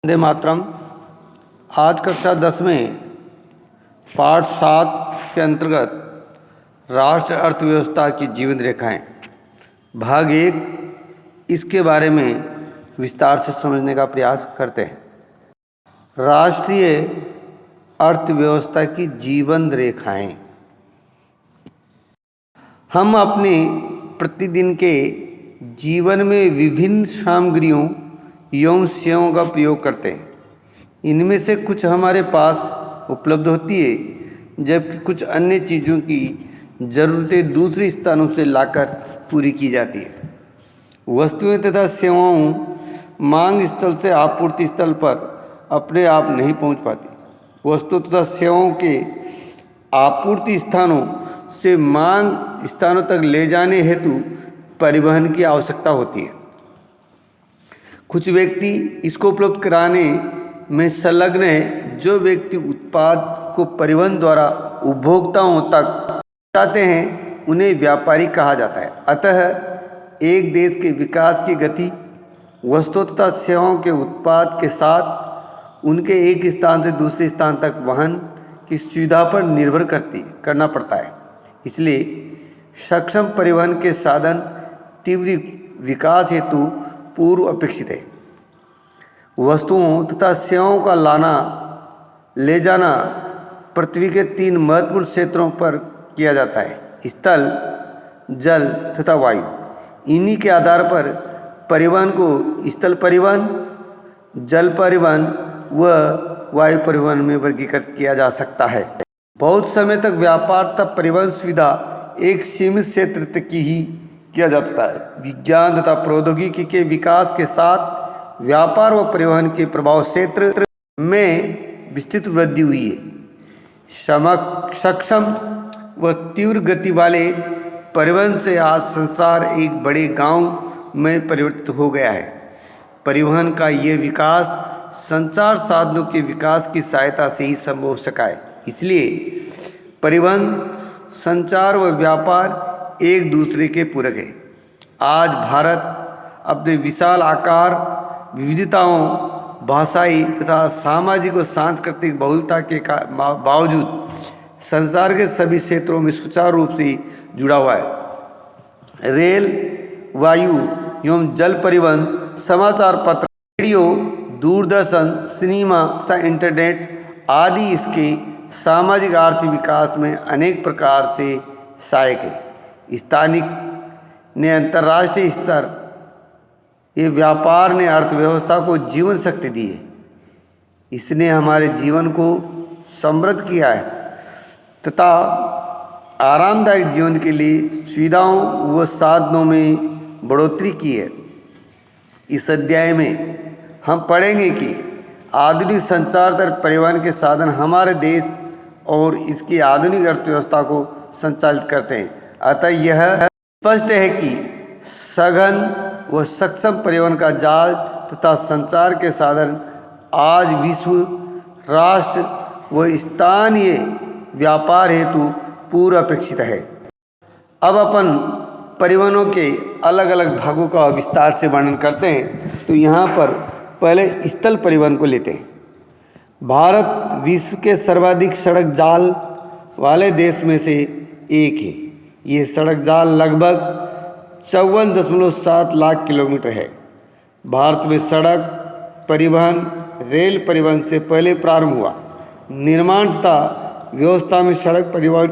वंदे मातरम। आज कक्षा 10 में पाठ 7 के अंतर्गत राष्ट्र अर्थव्यवस्था की जीवन रेखाएं भाग 1 इसके बारे में विस्तार से समझने का प्रयास करते हैं। राष्ट्रीय अर्थव्यवस्था की जीवन रेखाएं हम अपने प्रतिदिन के जीवन में विभिन्न सामग्रियों एवं सेवाओं का प्रयोग करते हैं। इनमें से कुछ हमारे पास उपलब्ध होती है, जबकि कुछ अन्य चीज़ों की ज़रूरतें दूसरे स्थानों से लाकर पूरी की जाती है। वस्तुएं तथा सेवाओं मांग स्थल से आपूर्ति स्थल पर अपने आप नहीं पहुंच पाती। वस्तु तथा सेवाओं के आपूर्ति स्थानों से मांग स्थानों तक ले जाने हेतु परिवहन की आवश्यकता होती है। कुछ व्यक्ति इसको उपलब्ध कराने में संलग्न है। जो व्यक्ति उत्पाद को परिवहन द्वारा उपभोक्ताओं तक पहुंचाते हैं उन्हें व्यापारी कहा जाता है। अतः एक देश के विकास की गति वस्तु तथा सेवाओं के उत्पाद के साथ उनके एक स्थान से दूसरे स्थान तक वहन की सुविधा पर निर्भर करना पड़ता है। इसलिए सक्षम परिवहन के साधन तीव्र विकास हेतु पूर्व अपेक्षित है। वस्तुओं तथा सेवाओं का लाना ले जाना पृथ्वी के 3 महत्वपूर्ण क्षेत्रों पर किया जाता है: स्थल, जल तथा वायु। इन्हीं के आधार पर परिवहन को स्थल परिवहन, जल परिवहन व वायु परिवहन में वर्गीकृत किया जा सकता है। बहुत समय तक व्यापार तथा परिवहन सुविधा एक सीमित क्षेत्र तक की ही किया जाता है। विज्ञान तथा प्रौद्योगिकी के विकास के साथ व्यापार व परिवहन के प्रभाव क्षेत्र में विस्तृत वृद्धि हुई है। सक्षम व तीव्र गति वाले परिवहन से आज संसार एक बड़े गांव में परिवर्तित हो गया है। परिवहन का ये विकास संचार साधनों के विकास की सहायता से ही संभव हो सका है। इसलिए परिवहन, संचार व व्यापार एक दूसरे के पूरक है। आज भारत अपने विशाल आकार, विविधताओं, भाषाई तथा सामाजिक व सांस्कृतिक बहुलता के बावजूद संसार के सभी क्षेत्रों में सुचारू रूप से जुड़ा हुआ है। रेल, वायु एवं जल परिवहन, समाचार पत्र, रेडियो, दूरदर्शन, सिनेमा तथा इंटरनेट आदि इसके सामाजिक आर्थिक विकास में अनेक प्रकार से सहायक है। स्थानिक ने अंतर्राष्ट्रीय स्तर ये व्यापार ने अर्थव्यवस्था को जीवन शक्ति दी है। इसने हमारे जीवन को समृद्ध किया है तथा आरामदायक जीवन के लिए सुविधाओं व साधनों में बढ़ोतरी की है। इस अध्याय में हम पढ़ेंगे कि आधुनिक संचार तथा परिवहन के साधन हमारे देश और इसकी आधुनिक अर्थव्यवस्था को संचालित करते हैं। अतः यह स्पष्ट है कि सघन व सक्षम परिवहन का जाल तथा संचार के साधन आज विश्व, राष्ट्र व स्थानीय व्यापार हेतु पूर्व अपेक्षित है। अब अपन परिवहनों के अलग अलग भागों का विस्तार से वर्णन करते हैं। तो यहाँ पर पहले स्थल परिवहन को लेते हैं। भारत विश्व के सर्वाधिक सड़क जाल वाले देश में से एक है। ये सड़क जाल लगभग 54.7 लाख किलोमीटर है। भारत में सड़क परिवहन रेल परिवहन से पहले प्रारंभ हुआ। निर्माण तथा व्यवस्था में सड़क परिवहन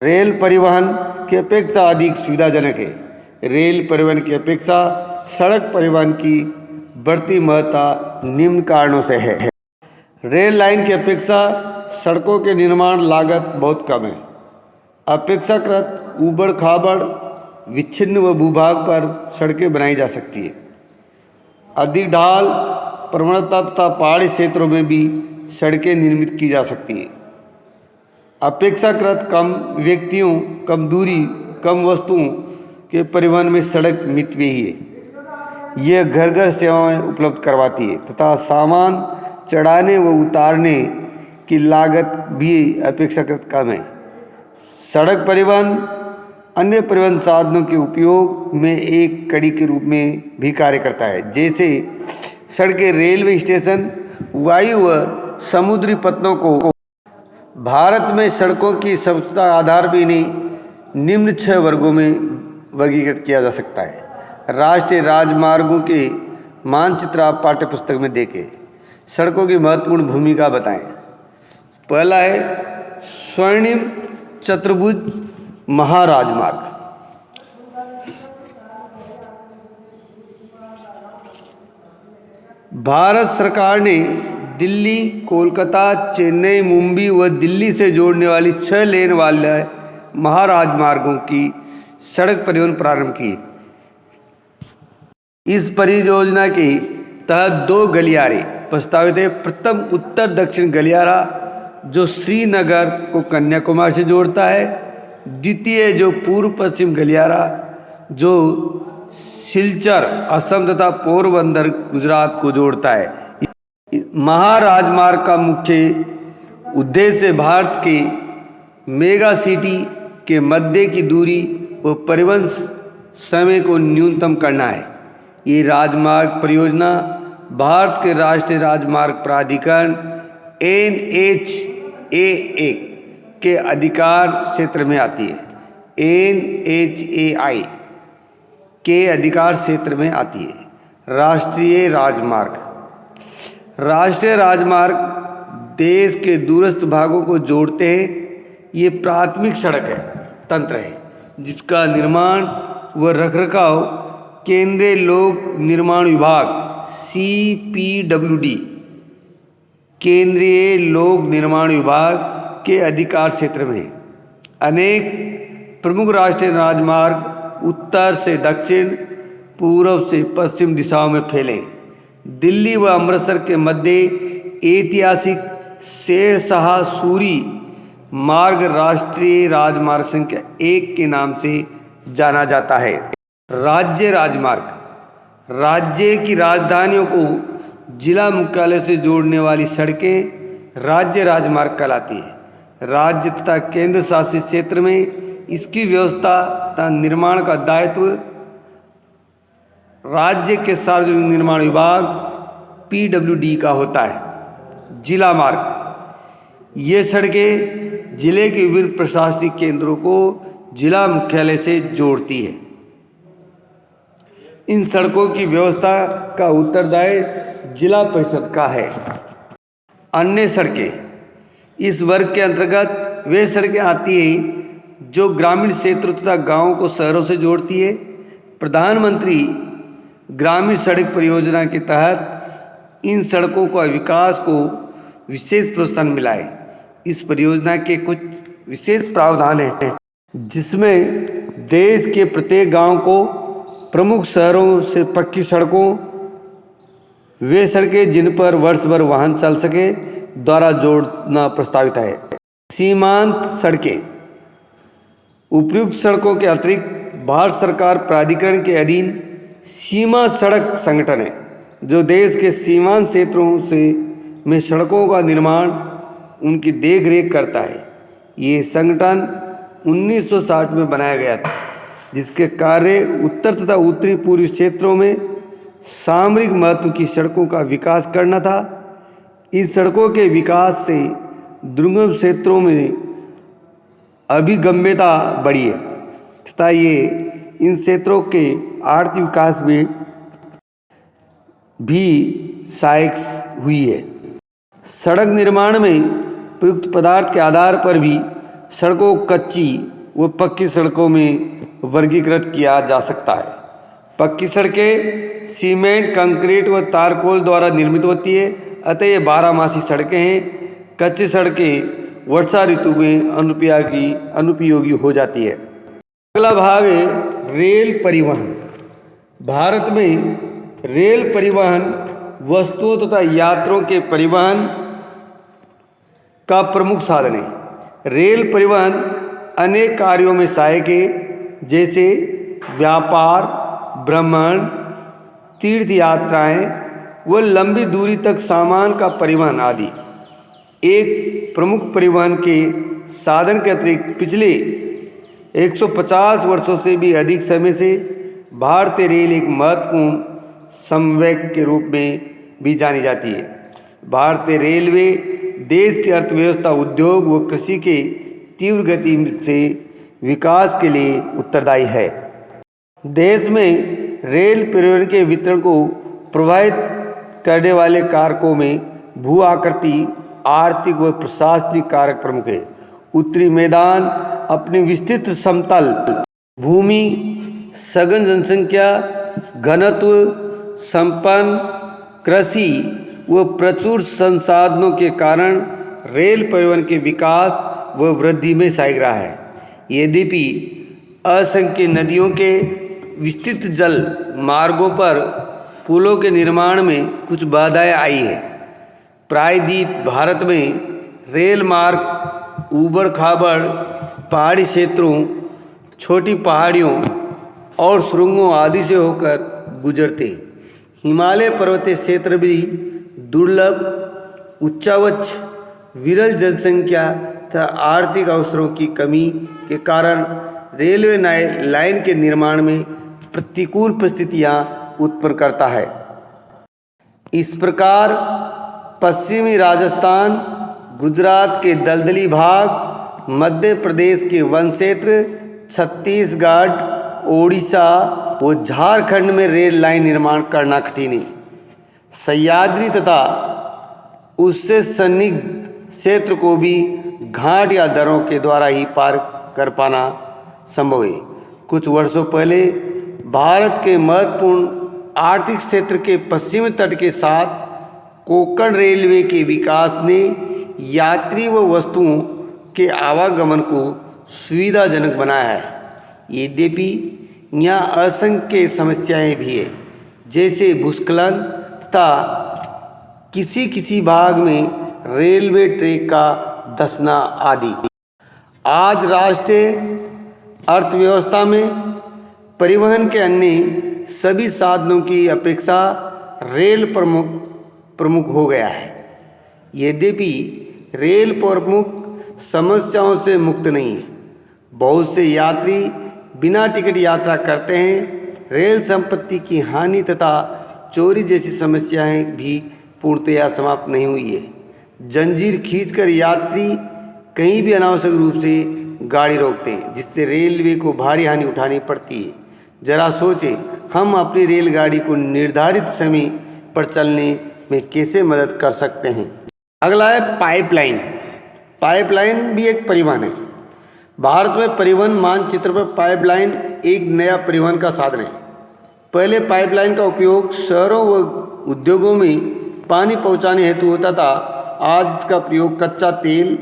रेल परिवहन की अपेक्षा अधिक सुविधाजनक है। रेल परिवहन की अपेक्षा सड़क परिवहन की बढ़ती महत्ता निम्न कारणों से है। रेल लाइन की अपेक्षा सड़कों के निर्माण लागत बहुत कम है। अपेक्षाकृत ऊबड़ खाबड़, विच्छिन्न व भूभाग पर सड़कें बनाई जा सकती है। अधिक ढाल, प्रवणता तथा पहाड़ी क्षेत्रों में भी सड़कें निर्मित की जा सकती है। अपेक्षाकृत कम व्यक्तियों, कम दूरी, कम वस्तुओं के परिवहन में सड़क मितव्ययी है। यह घर घर सेवाएं उपलब्ध करवाती है तथा सामान चढ़ाने व उतारने की लागत भी अपेक्षाकृत कम है। सड़क परिवहन अन्य परिवहन साधनों के उपयोग में एक कड़ी के रूप में भी कार्य करता है, जैसे सड़कें, रेलवे स्टेशन, वायु व समुद्री पथों को। भारत में सड़कों की स्वच्छता आधार पर इन्हें निम्न 6 वर्गों में वर्गीकृत किया जा सकता है। राष्ट्रीय राजमार्गों के मानचित्र आप पाठ्य पुस्तक में देखें। सड़कों की महत्वपूर्ण भूमिका बताएं। पहला है स्वर्णिम चतुर्भुज महाराजमार्ग। भारत सरकार ने दिल्ली, कोलकाता, चेन्नई, मुंबई व दिल्ली से जोड़ने वाली 6 लेन वाले महाराजमार्गों की सड़क परिवहन प्रारंभ की। इस परियोजना के तहत 2 गलियारे प्रस्तावित है। प्रथम उत्तर दक्षिण गलियारा जो श्रीनगर को कन्याकुमारी से जोड़ता है। द्वितीय जो पूर्व पश्चिम गलियारा जो सिलचर असम तथा पोरबंदर गुजरात को जोड़ता है। महाराजमार्ग का मुख्य उद्देश्य भारत के मेगा सिटी के मध्य की दूरी व परिवहन समय को न्यूनतम करना है। ये राजमार्ग परियोजना भारत के राष्ट्रीय राजमार्ग प्राधिकरण NHAI के अधिकार क्षेत्र में आती है। NHAI के अधिकार क्षेत्र में आती है। राष्ट्रीय राजमार्ग देश के दूरस्थ भागों को जोड़ते हैं। ये प्राथमिक सड़क है तंत्र है जिसका निर्माण व रखरखाव केंद्रीय लोक निर्माण विभाग CPWD केंद्रीय लोक निर्माण विभाग के अधिकार क्षेत्र में। अनेक प्रमुख राष्ट्रीय राजमार्ग उत्तर से दक्षिण, पूर्व से पश्चिम दिशाओं में फैले। दिल्ली व अमृतसर के मध्य ऐतिहासिक शेरशाह सूरी मार्ग राष्ट्रीय राजमार्ग संख्या 1 के नाम से जाना जाता है। राज्य राजमार्ग राज्य की राजधानियों को जिला मुख्यालय से जोड़ने वाली सड़कें राज्य राजमार्ग कहलाती है। राज्य तथा केंद्र शासित क्षेत्र में इसकी व्यवस्था तथा निर्माण का दायित्व राज्य के सार्वजनिक निर्माण विभाग PWD का होता है। जिला मार्ग ये सड़कें जिले के विभिन्न प्रशासनिक केंद्रों को जिला मुख्यालय से जोड़ती है। इन सड़कों की व्यवस्था का उत्तरदायित्व जिला परिषद का है। अन्य सड़कें इस वर्ग के अंतर्गत वे सड़कें आती हैं जो ग्रामीण क्षेत्रों तथा गांवों को शहरों से जोड़ती है। प्रधानमंत्री ग्रामीण सड़क परियोजना के तहत इन सड़कों का विकास को विशेष प्रोत्साहन मिला है। इस परियोजना के कुछ विशेष प्रावधान हैं जिसमें देश के प्रत्येक गांव को प्रमुख शहरों से पक्की सड़कों, वे सड़कें जिन पर वर्ष भर वाहन चल सके, द्वारा जोड़ना प्रस्तावित है। सीमांत सड़कें उपयुक्त सड़कों के अतिरिक्त भारत सरकार प्राधिकरण के अधीन सीमा सड़क संगठन है जो देश के सीमांत क्षेत्रों से में सड़कों का निर्माण, उनकी देखरेख करता है। ये संगठन 1960 में बनाया गया था जिसके कार्य उत्तर तथा उत्तरी पूर्वी क्षेत्रों में सामरिक महत्व की सड़कों का विकास करना था। इन सड़कों के विकास से दुर्गम क्षेत्रों में अभिगम्यता बढ़ी है तथा ये इन क्षेत्रों के आर्थिक विकास में भी सहायक हुई है। सड़क निर्माण में प्रयुक्त पदार्थ के आधार पर भी सड़कों को कच्ची व पक्की सड़कों में वर्गीकृत किया जा सकता है। पक्की सड़कें सीमेंट, कंक्रीट व तारकोल द्वारा निर्मित होती है, अतः ये 12मासी सड़कें हैं। कच्ची सड़कें वर्षा ऋतु में अनुपयोगी हो जाती है। अगला भाग है रेल परिवहन। भारत में रेल परिवहन वस्तुओं तथा यात्रियों के परिवहन का प्रमुख साधन है। रेल परिवहन अनेक कार्यों में सहायक है, जैसे व्यापार, भ्रमण, तीर्थ यात्राएं व लंबी दूरी तक सामान का परिवहन आदि। एक प्रमुख परिवहन के साधन के अतिरिक्त पिछले 150 वर्षों से भी अधिक समय से भारतीय रेल एक महत्वपूर्ण समन्वयक के रूप में भी जानी जाती है। भारतीय रेलवे देश की अर्थव्यवस्था, उद्योग व कृषि के तीव्र गति से विकास के लिए उत्तरदायी है। देश में रेल परिवहन के वितरण को प्रभावित करने वाले कारकों में भू आकृति, आर्थिक व प्रशासनिक कारक प्रमुख है। उत्तरी मैदान अपनी विस्तृत समतल भूमि, सघन जनसंख्या घनत्व, संपन्न कृषि व प्रचुर संसाधनों के कारण रेल परिवहन के विकास व वृद्धि में सहायक रहा है। यद्यपि असंख्य नदियों के विस्तृत जल मार्गों पर पुलों के निर्माण में कुछ बाधाएं आई है। प्रायद्वीप भारत में रेल मार्ग ऊबड़ खाबड़ पहाड़ी क्षेत्रों, छोटी पहाड़ियों और सुरंगों आदि से होकर गुजरते। हिमालय पर्वतीय क्षेत्र भी दुर्लभ, उच्चावच, विरल जनसंख्या तथा आर्थिक अवसरों की कमी के कारण रेलवे लाइन के निर्माण में प्रतिकूल परिस्थितियां उत्पन्न करता है। इस प्रकार पश्चिमी राजस्थान, गुजरात के दलदली भाग, मध्य प्रदेश के वन क्षेत्र, छत्तीसगढ़, ओडिशा व झारखंड में रेल लाइन निर्माण करना कठिन है। सह्याद्री तथा उससे सन्निग्ध क्षेत्र को भी घाट या दर्रों के द्वारा ही पार कर पाना संभव है। कुछ वर्षों पहले भारत के महत्वपूर्ण आर्थिक क्षेत्र के पश्चिमी तट के साथ कोंकण रेलवे के विकास ने यात्री व वस्तुओं के आवागमन को सुविधाजनक बनाया है। यद्यपि यहाँ असंख्य समस्याएं भी है, जैसे भूस्खलन तथा किसी भाग में रेलवे ट्रैक का धंसना आदि। आज राष्ट्रीय अर्थव्यवस्था में परिवहन के अन्य सभी साधनों की अपेक्षा रेल प्रमुख हो गया है। यद्यपि रेल प्रमुख समस्याओं से मुक्त नहीं है। बहुत से यात्री बिना टिकट यात्रा करते हैं। रेल संपत्ति की हानि तथा चोरी जैसी समस्याएं भी पूर्णतया समाप्त नहीं हुई है। जंजीर खींचकर यात्री कहीं भी अनावश्यक रूप से गाड़ी रोकते हैं, जिससे रेलवे को भारी हानि उठानी पड़ती है। जरा सोचें, हम अपनी रेलगाड़ी को निर्धारित समय पर चलने में कैसे मदद कर सकते हैं। अगला है पाइपलाइन। पाइपलाइन भी एक परिवहन है। भारत में परिवहन मानचित्र पर पाइपलाइन एक नया परिवहन का साधन है। पहले पाइपलाइन का उपयोग शहरों व उद्योगों में पानी पहुंचाने हेतु होता था। आज इसका प्रयोग कच्चा तेल,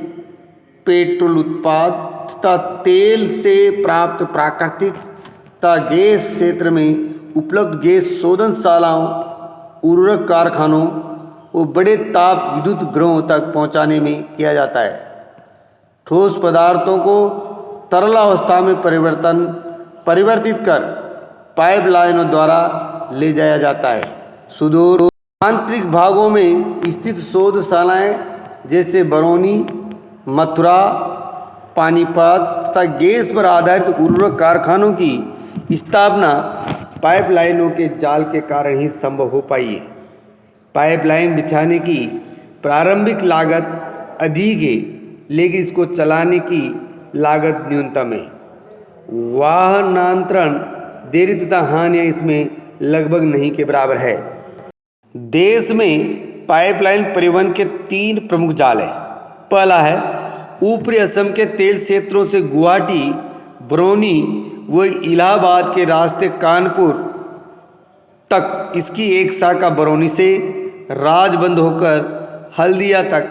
पेट्रोल उत्पाद तथा तेल से प्राप्त प्राकृतिक तथा गैस क्षेत्र में उपलब्ध गैस शोधनशालाओं, उर्वरक कारखानों और बड़े ताप विद्युत गृहों तक पहुंचाने में किया जाता है। ठोस पदार्थों को तरल अवस्था में परिवर्तित कर पाइपलाइनों द्वारा ले जाया जाता है। सुदूर आंतरिक भागों में स्थित शोधशालाएं जैसे बरौनी, मथुरा, पानीपत तथा गैस पर आधारित उर्वरक कारखानों की स्थापना पाइपलाइनों के जाल के कारण ही संभव हो पाई है। पाइपलाइन बिछाने की प्रारंभिक लागत अधिक है, लेकिन इसको चलाने की लागत न्यूनतम है। वाहनांतरण, देरी तथा हानि इसमें लगभग नहीं के बराबर है। देश में पाइपलाइन परिवहन के 3 प्रमुख जाल हैं। पहला है ऊपरी असम के तेल क्षेत्रों से गुवाहाटी, बरौनी व इलाहाबाद के रास्ते कानपुर तक। इसकी एक शाखा बरौनी से राजबंद होकर हल्दिया तक,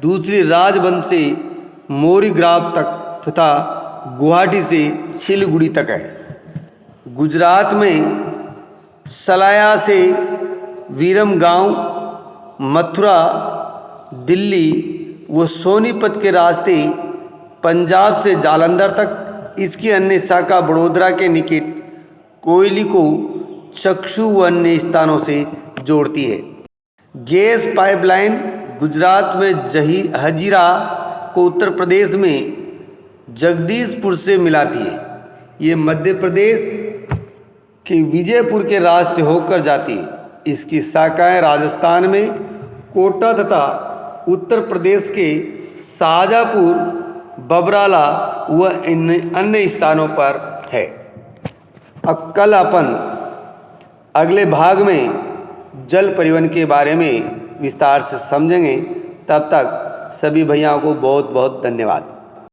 दूसरी राजबंद से मोरीग्राम तक तथा गुवाहाटी से सिलीगुड़ी तक है। गुजरात में सलाया से विरमगांव, मथुरा, दिल्ली व सोनीपत के रास्ते, पंजाब से जालंधर तक। इसकी अन्य शाखा बड़ोदरा के निकट कोयली को चक्षु व अन्य स्थानों से जोड़ती है। गैस पाइपलाइन गुजरात में हजीरा को उत्तर प्रदेश में जगदीशपुर से मिलाती है। ये मध्य प्रदेश के विजयपुर के रास्ते होकर जाती है। इसकी शाखाएं राजस्थान में कोटा तथा उत्तर प्रदेश के शाजापुर, बबराला व अन्य स्थानों पर है। अब कल अपन अगले भाग में जल परिवहन के बारे में विस्तार से समझेंगे। तब तक सभी भैयाओं को बहुत बहुत धन्यवाद।